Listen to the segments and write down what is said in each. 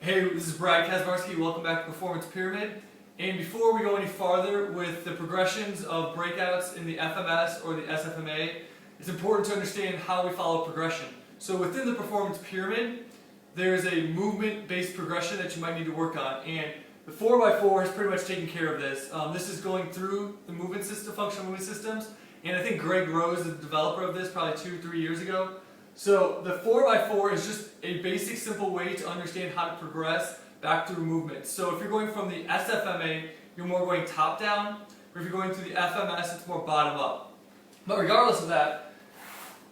Hey, this is Brad Kazmarski. Welcome back to Performance Pyramid. And before we go any farther with the progressions of breakouts in the FMS or the SFMA, it's important to understand how we follow progression. So within the Performance Pyramid, there's a movement-based progression that you might need to work on. And the 4x4 has pretty much taken care of this. This is going through the movement system, functional movement systems. And I think Greg Rose is the developer of this probably 2-3 years ago. So the 4x4 is just a basic, simple way to understand how to progress back through movements. So if you're going from the SFMA, you're more going top down, or if you're going through the FMS, it's more bottom up. But regardless of that,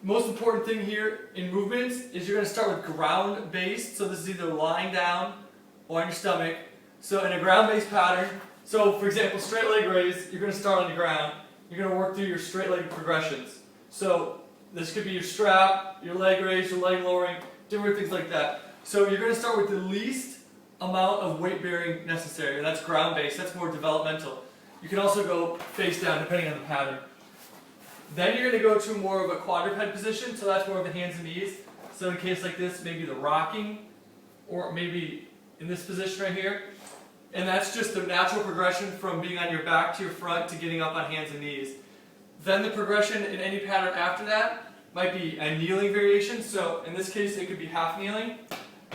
most important thing here in movements is you're going to start with ground based. So this is either lying down or on your stomach. So in a ground based pattern, so for example, straight leg raise, you're going to start on the ground. You're going to work through your straight leg progressions. So this could be your strap, your leg raise, your leg lowering, different things like that. So you're going to start with the least amount of weight bearing necessary, and that's ground based, that's more developmental. You can also go face down depending on the pattern. Then you're going to go to more of a quadruped position, so that's more of the hands and knees. So in a case like this, maybe the rocking, or maybe in this position right here. And that's just the natural progression from being on your back to your front to getting up on hands and knees. Then the progression in any pattern after that might be a kneeling variation. So in this case, it could be half kneeling.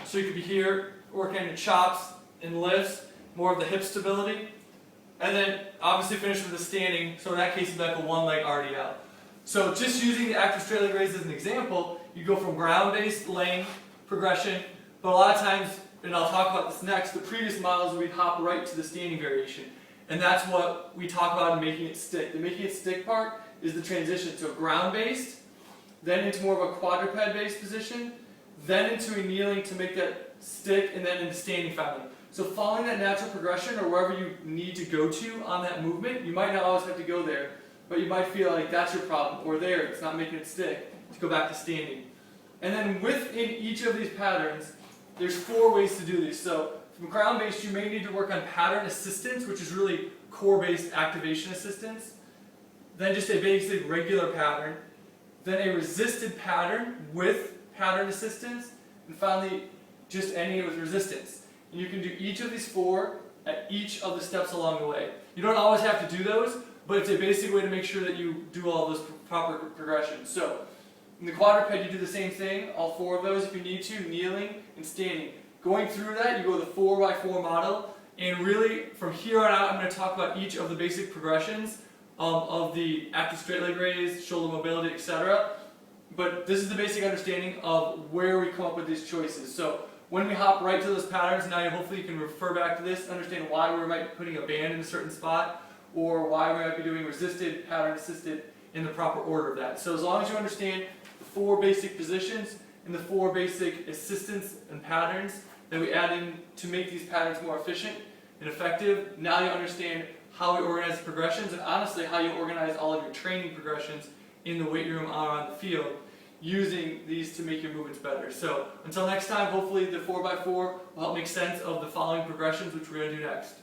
So you could be here working on your chops and lifts, more of the hip stability. And then obviously finish with the standing. So in that case, it's like a one leg RDL. So just using the active straight leg raise as an example, you go from ground-based laying progression, but a lot of times, and I'll talk about this next, the previous models we'd hop right to the standing variation. And that's what we talk about in making it stick. The making it stick part is the transition to a ground-based, then into more of a quadruped-based position, then into a kneeling to make that stick, and then into standing finally. So following that natural progression or wherever you need to go to on that movement, you might not always have to go there, but you might feel like that's your problem, or there, it's not making it stick, to go back to standing. And then within each of these patterns, there's 4 ways to do these. So from ground-based, you may need to work on pattern assistance, which is really core-based activation assistance. Then just a basic regular pattern. Then a resisted pattern with pattern assistance. And finally, just ending it with resistance. And you can do each of these 4 at each of the steps along the way. You don't always have to do those, but it's a basic way to make sure that you do all those proper progressions. So in the quadruped, you do the same thing, all 4 of those if you need to, kneeling and standing. Going through that, you go the 4x4 model, and really from here on out, I'm going to talk about each of the basic progressions of the active straight leg raise, shoulder mobility, etc. But this is the basic understanding of where we come up with these choices. So when we hop right to those patterns, now hopefully you can refer back to this, understand why we might be putting a band in a certain spot, or why we might be doing resisted, pattern assisted in the proper order of that. So as long as you understand the 4 basic positions and the 4 basic assistance and patterns that we add in to make these patterns more efficient and effective, now you understand how we organize the progressions and honestly how you organize all of your training progressions in the weight room or on the field using these to make your movements better. So until next time, hopefully the 4x4 will help make sense of the following progressions which we're going to do next.